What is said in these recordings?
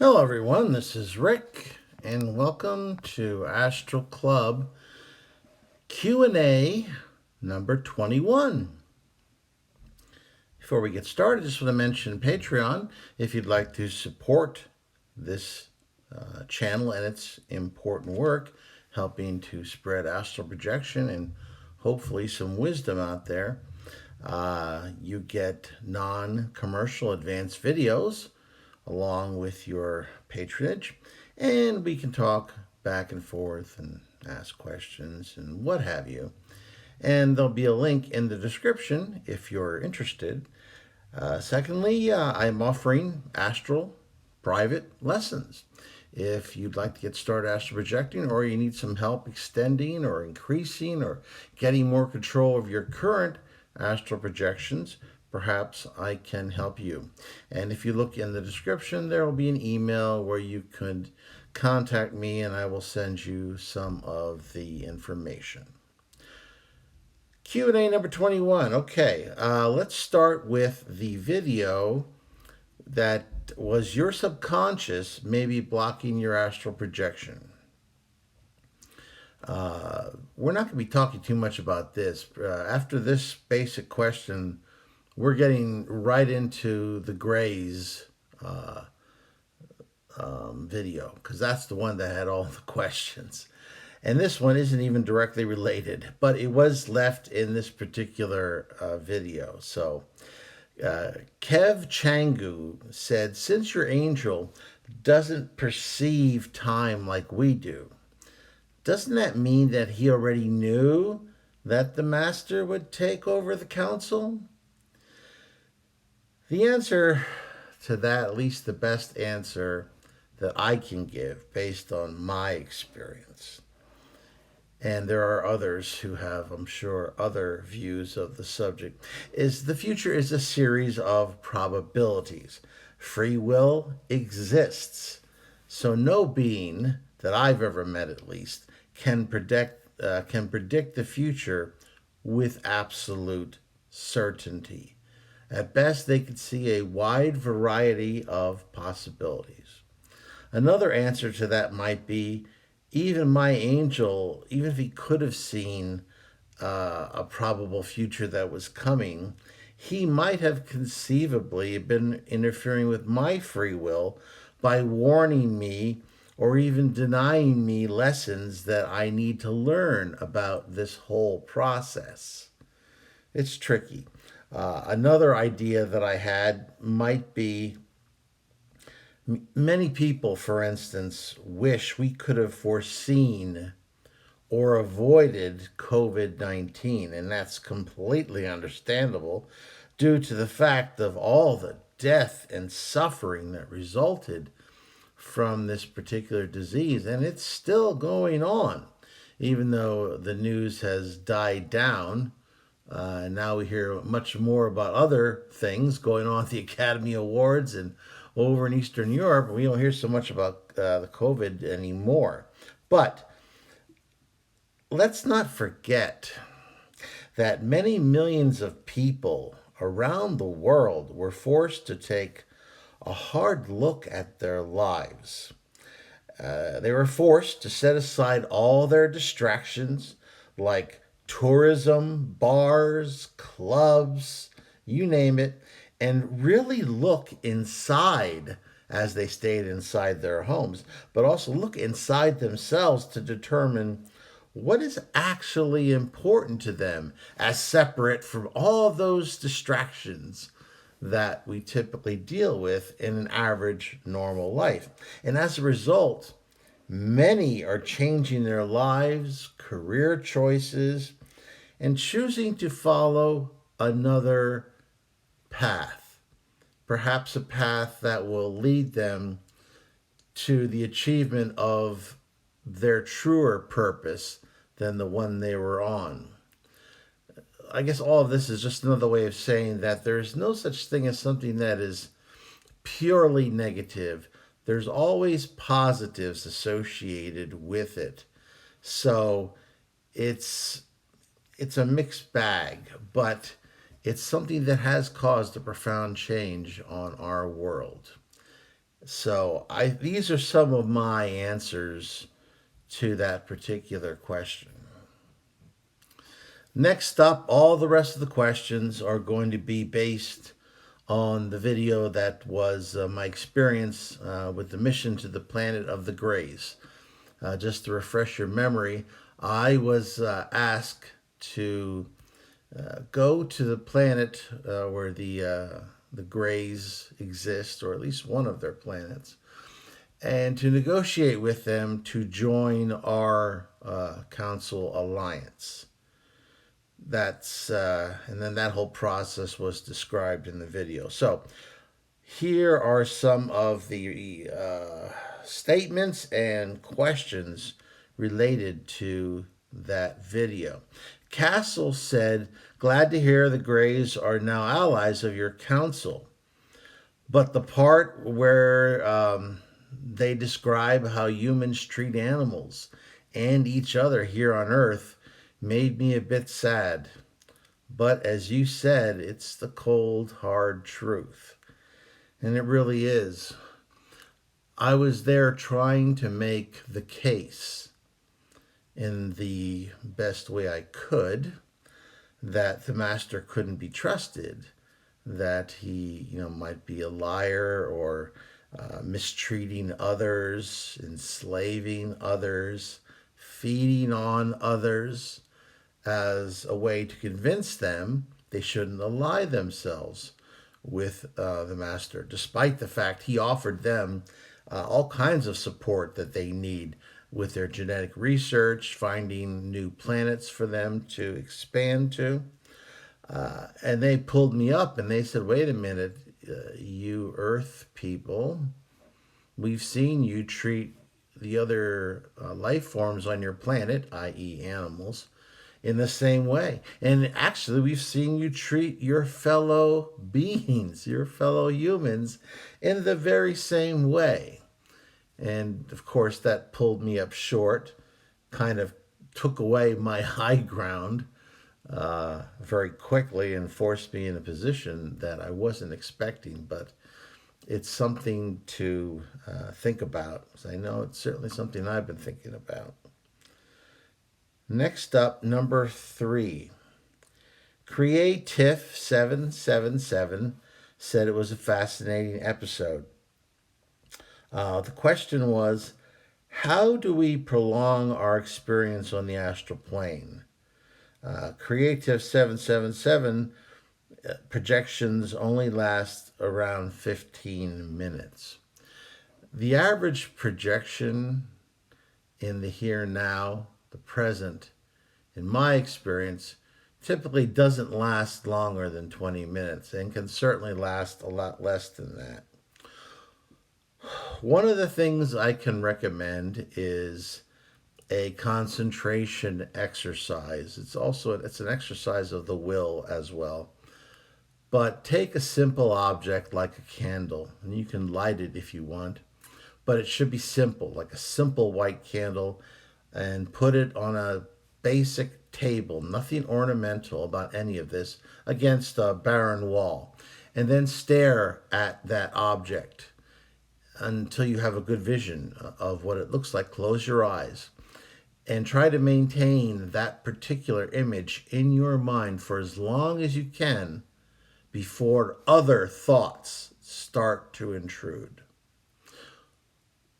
Hello, everyone. This is Rick, and welcome to Astral Club Q&A number 21. Before we get started, I just want to mention Patreon. If you'd like to support this channel and its important work, helping to spread astral projection and hopefully some wisdom out there, you get non-commercial advanced videos along with your patronage, and we can talk back and forth and ask questions and what have you. And there'll be a link in the description if you're interested. Secondly, I'm offering astral private lessons. If you'd like to get started astral projecting, or you need some help extending or increasing or getting more control of your current astral projections, perhaps I can help you. And if you look in the description, there will be an email where you could contact me and I will send you some of the information. Q&A number 21. Okay, let's start with the video that was your subconscious maybe blocking your astral projection. We're not going to be talking too much about this. After this basic question, we're getting right into the Grays video, because that's the one that had all the questions. And this one isn't even directly related, but it was left in this particular video. So Kev Changu said, since your angel doesn't perceive time like we do, doesn't that mean that he already knew that the master would take over the council? The answer to that, at least the best answer that I can give based on my experience, and there are others who have, I'm sure, other views of the subject, is the future is a series of probabilities. Free will exists. So no being that I've ever met, at least, can predict the future with absolute certainty. At best, they could see a wide variety of possibilities. Another answer to that might be, even my angel, even if he could have seen a probable future that was coming, he might have conceivably been interfering with my free will by warning me or even denying me lessons that I need to learn about this whole process. It's tricky. Another idea that I had might be, many people, for instance, wish we could have foreseen or avoided COVID 19, and that's completely understandable due to the fact of all the death and suffering that resulted from this particular disease. And it's still going on, even though the news has died down. And now we hear much more about other things going on at the Academy Awards and over in Eastern Europe. We don't hear so much about the COVID anymore. But let's not forget that many millions of people around the world were forced to take a hard look at their lives. They were forced to set aside all their distractions like tourism, bars, clubs, you name it, and really look inside as they stayed inside their homes, but also look inside themselves to determine what is actually important to them as separate from all those distractions that we typically deal with in an average normal life. And as a result, many are changing their lives, career choices, and choosing to follow another path, perhaps a path that will lead them to the achievement of their truer purpose than the one they were on. I guess all of this is just another way of saying that there's no such thing as something that is purely negative. There's always positives associated with it. So it's a mixed bag, but it's something that has caused a profound change on our world. So these are some of my answers to that particular question. Next up, all the rest of the questions are going to be based on the video that was my experience with the mission to the planet of the Greys. Just to refresh your memory, I was asked to go to the planet where the Greys exist, or at least one of their planets, and to negotiate with them to join our Council alliance. And then that whole process was described in the video. So here are some of the statements and questions related to that video. Castle said, "Glad to hear the Greys are now allies of your council." But the part where they describe how humans treat animals and each other here on Earth made me a bit sad. But as you said, it's the cold, hard truth. And it really is. I was there trying to make the case in the best way I could that the master couldn't be trusted, that he, might be a liar or mistreating others, enslaving others, feeding on others as a way to convince them they shouldn't ally themselves with the master, despite the fact he offered them all kinds of support that they need with their genetic research, finding new planets for them to expand to. And they pulled me up and they said, "Wait a minute, you Earth people, we've seen you treat the other life forms on your planet, i.e., animals, in the same way. And actually, we've seen you treat your fellow beings, your fellow humans, in the very same way." And of course, that pulled me up short, kind of took away my high ground very quickly and forced me in a position that I wasn't expecting. But it's something to think about, because I know it's certainly something I've been thinking about. Next up, number 3. Creative777 said it was a fascinating episode. The question was, how do we prolong our experience on the astral plane? Creative777 projections only last around 15 minutes. The average projection in the here and now, the present, in my experience, typically doesn't last longer than 20 minutes and can certainly last a lot less than that. One of the things I can recommend is a concentration exercise. It's an exercise of the will as well. But take a simple object like a candle, and you can light it if you want, but it should be simple, like a simple white candle, and put it on a basic table, nothing ornamental about any of this, against a barren wall. And then stare at that object until you have a good vision of what it looks like. Close your eyes and try to maintain that particular image in your mind for as long as you can before other thoughts start to intrude.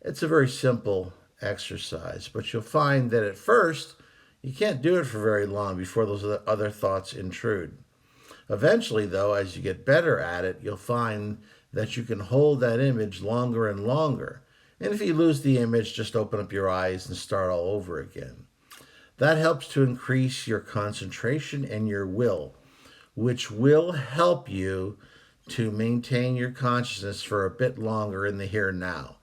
It's a very simple exercise, but you'll find that at first you can't do it for very long before those other thoughts intrude. Eventually, though, as you get better at it, you'll find that you can hold that image longer and longer. And if you lose the image, just open up your eyes and start all over again. That helps to increase your concentration and your will, which will help you to maintain your consciousness for a bit longer in the here and now.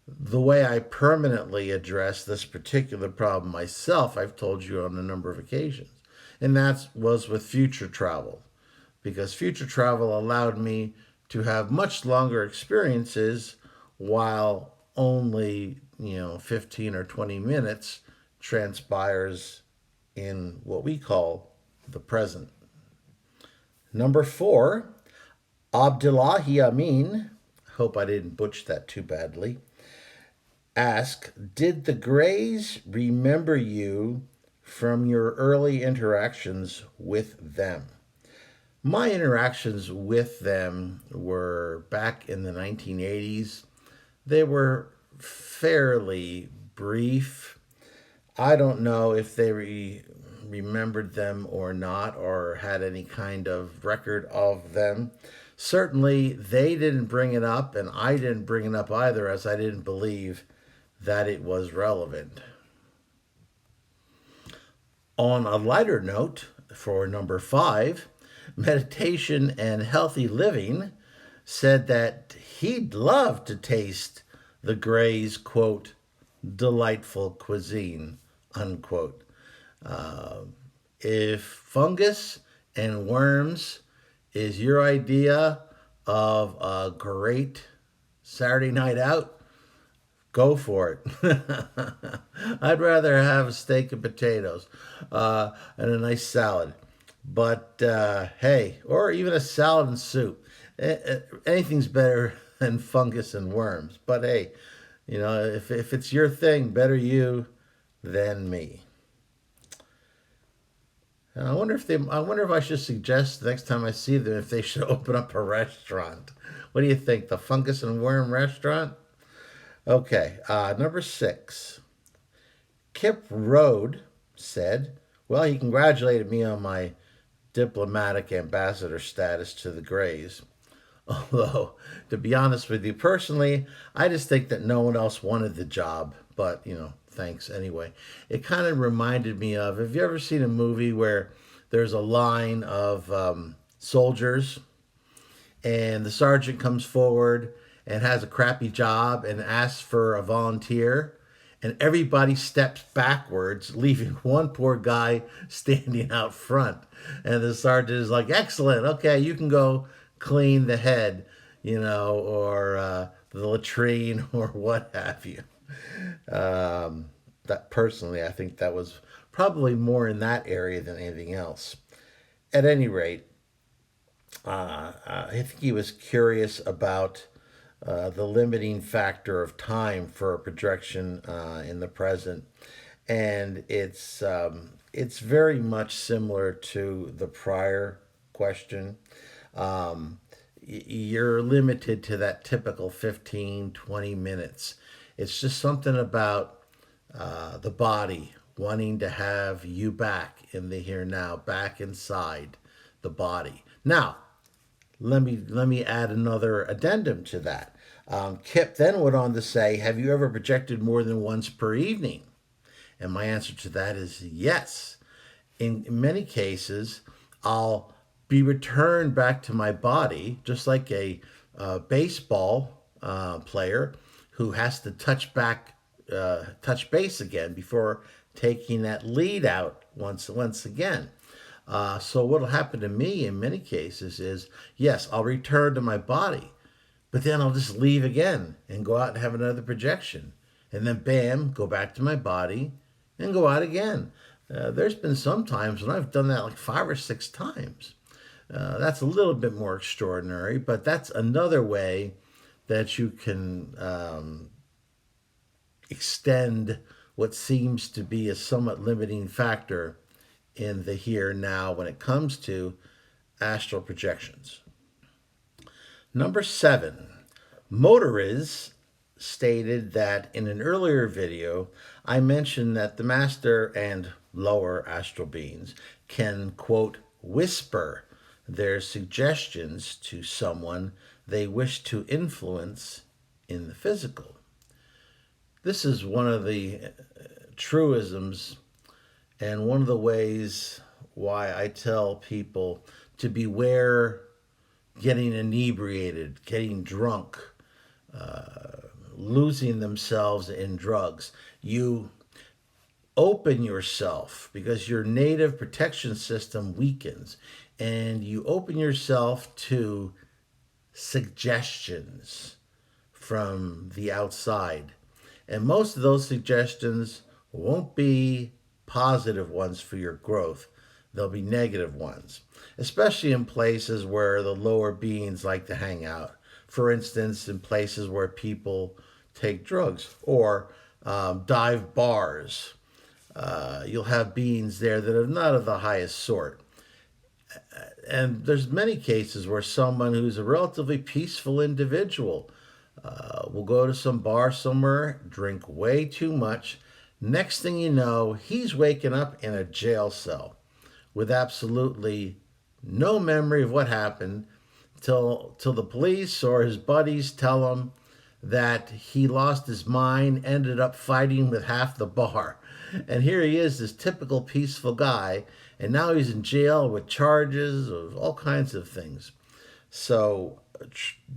The way I permanently address this particular problem myself, I've told you on a number of occasions, and that was with future travel, because future travel allowed me to have much longer experiences while only 15 or 20 minutes transpires in what we call the present. Number 4, Abdullahi Amin. hope I didn't butcher that too badly, ask, did the Greys remember you from your early interactions with them? My interactions with them were back in the 1980s. They were fairly brief. I don't know if they remembered them or not, or had any kind of record of them. Certainly, they didn't bring it up, and I didn't bring it up either, as I didn't believe that it was relevant. On a lighter note, for number 5, Meditation and Healthy Living said that he'd love to taste the Greys, quote, delightful cuisine, unquote. If fungus and worms is your idea of a great Saturday night out, go for it. I'd rather have a steak and potatoes and a nice salad. But hey, or even a salad and soup. Anything's better than fungus and worms. But hey, if it's your thing, better you than me. And I wonder if I should suggest the next time I see them if they should open up a restaurant. What do you think? The fungus and worm restaurant? Okay, number 6. Kip Rode said, well, he congratulated me on my diplomatic ambassador status to the Greys. Although, to be honest with you, personally, I just think that no one else wanted the job. But, thanks anyway. It kind of reminded me of, have you ever seen a movie where there's a line of soldiers and the sergeant comes forward and has a crappy job and asks for a volunteer, and everybody steps backwards, leaving one poor guy standing out front. And the sergeant is like, excellent, okay, you can go clean the head, or the latrine or what have you. That personally, I think that was probably more in that area than anything else. At any rate, I think he was curious about the limiting factor of time for a projection in the present, and it's very much similar to the prior question. You're limited to that typical 15-20 minutes. It's just something about the body wanting to have you back in the here now, back inside the body. Now, let me add another addendum to that. Kip then went on to say, have you ever projected more than once per evening? And my answer to that is yes. In many cases, I'll be returned back to my body, just like a baseball player who has to touch base again before taking that lead out once again. So what will happen to me in many cases is, yes, I'll return to my body, but then I'll just leave again and go out and have another projection. And then bam, go back to my body and go out again. There's been some times when I've done that like 5 or 6 times. That's a little bit more extraordinary, but that's another way that you can extend what seems to be a somewhat limiting factor in the here now when it comes to astral projections. Number 7, Motoriz stated that in an earlier video, I mentioned that the master and lower astral beings can, quote, whisper their suggestions to someone they wish to influence in the physical. This is one of the truisms and one of the ways why I tell people to beware getting inebriated, getting drunk, losing themselves in drugs. You open yourself because your native protection system weakens, and you open yourself to suggestions from the outside. And most of those suggestions won't be positive ones for your growth. They'll be negative ones, especially in places where the lower beings like to hang out. For instance, in places where people take drugs or dive bars. You'll have beings there that are not of the highest sort. And there's many cases where someone who's a relatively peaceful individual will go to some bar somewhere, drink way too much. Next thing you know, he's waking up in a jail cell with absolutely no memory of what happened till the police or his buddies tell him that he lost his mind, ended up fighting with half the bar. And here he is, this typical peaceful guy, and now he's in jail with charges of all kinds of things. So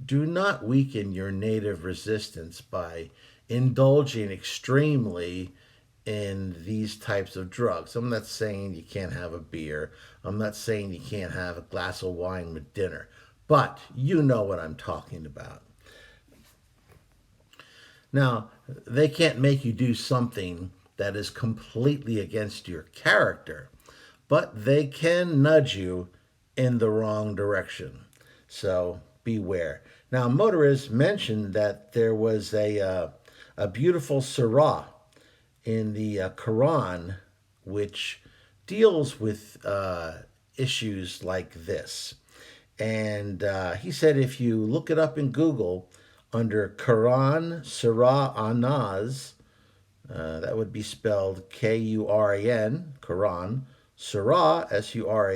do not weaken your native resistance by indulging extremely in these types of drugs. I'm not saying you can't have a beer. I'm not saying you can't have a glass of wine with dinner. But you know what I'm talking about. Now, they can't make you do something that is completely against your character, but they can nudge you in the wrong direction. So beware. Now, motorists mentioned that there was a beautiful surah in the Quran which deals with issues like this. And he said if you look it up in Google under Quran Surah Anaz, that would be spelled Quran, Quran, Surah, Surah,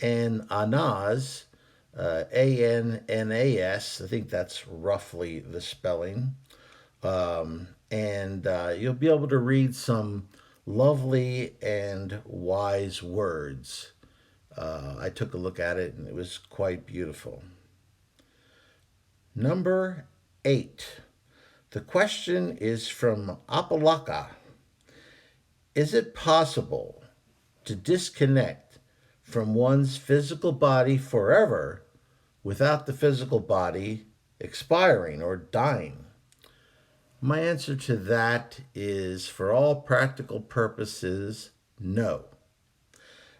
and Anaz, Annas. I think that's roughly the spelling. And you'll be able to read some lovely and wise words. I took a look at it and it was quite beautiful. Number 8. The question is from Apalaka. Is it possible to disconnect from one's physical body forever without the physical body expiring or dying? My answer to that is, for all practical purposes, no.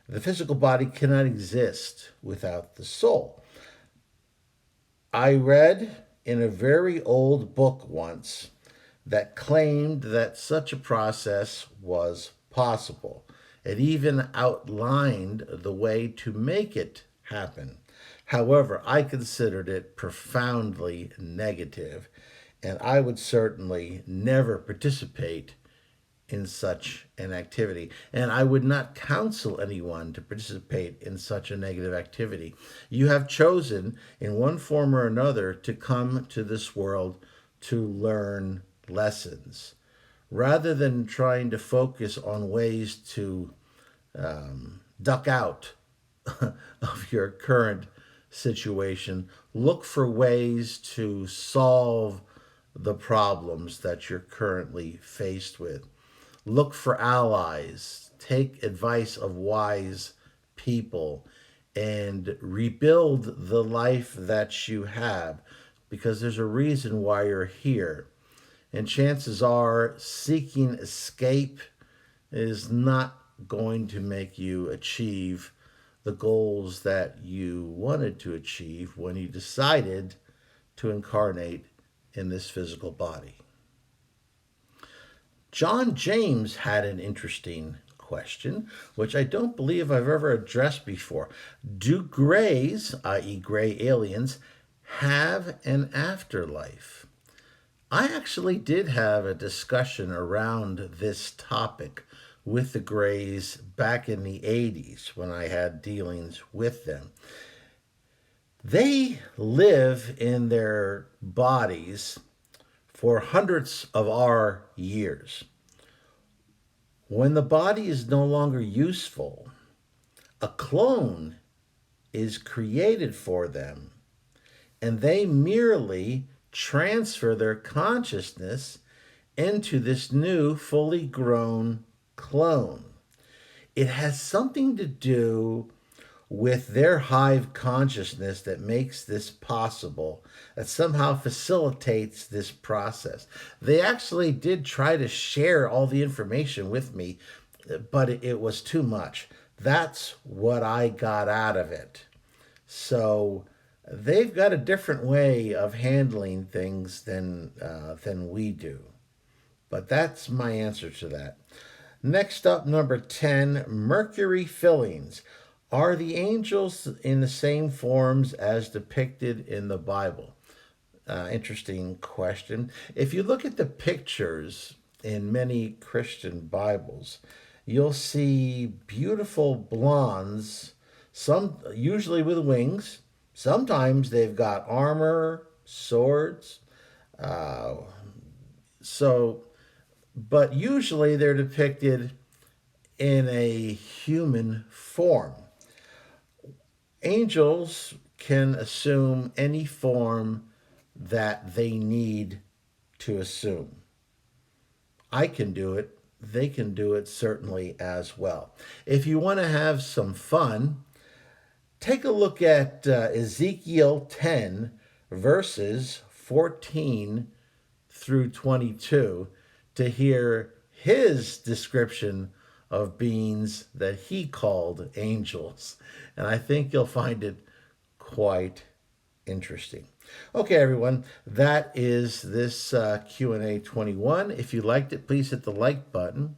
The physical body cannot exist without the soul. I read in a very old book once that claimed that such a process was possible. It even outlined the way to make it happen. However, I considered it profoundly negative, and I would certainly never participate in such an activity. And I would not counsel anyone to participate in such a negative activity. You have chosen, in one form or another, to come to this world to learn lessons. Rather than trying to focus on ways to duck out of your current situation, look for ways to solve the problems that you're currently faced with. Look for allies, take advice of wise people, and rebuild the life that you have, because there's a reason why you're here. And chances are seeking escape is not going to make you achieve the goals that you wanted to achieve when you decided to incarnate in this physical body. John James had an interesting question, which I don't believe I've ever addressed before. Do grays, i.e., gray aliens, have an afterlife? I actually did have a discussion around this topic with the grays back in the 80s when I had dealings with them. They live in their bodies for hundreds of our years. When the body is no longer useful, a clone is created for them, and they merely transfer their consciousness into this new, fully grown clone. It has something to do with their hive consciousness that makes this possible, that somehow facilitates this process. They actually did try to share all the information with me, but it was too much. That's what I got out of it. So they've got a different way of handling things than we do. But that's my answer to that. Next up, number 10, Mercury fillings. Are the angels in the same forms as depicted in the Bible? Interesting question. If you look at the pictures in many Christian Bibles, you'll see beautiful blondes, some usually with wings. Sometimes they've got armor, swords. Uh, so, but usually they're depicted in a human form. Angels can assume any form that they need to assume. I can do it. They can do it certainly as well. If you want to have some fun, take a look at Ezekiel 10, verses 14 through 22 to hear his description of beings that he called angels. And I think you'll find it quite interesting. Okay, everyone, that is this Q&A 21. If you liked it, please hit the like button.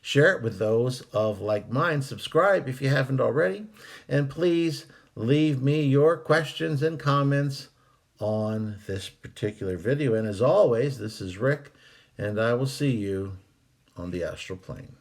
Share it with those of like mind. Subscribe if you haven't already. And please leave me your questions and comments on this particular video. And as always, this is Rick, and I will see you on the astral plane.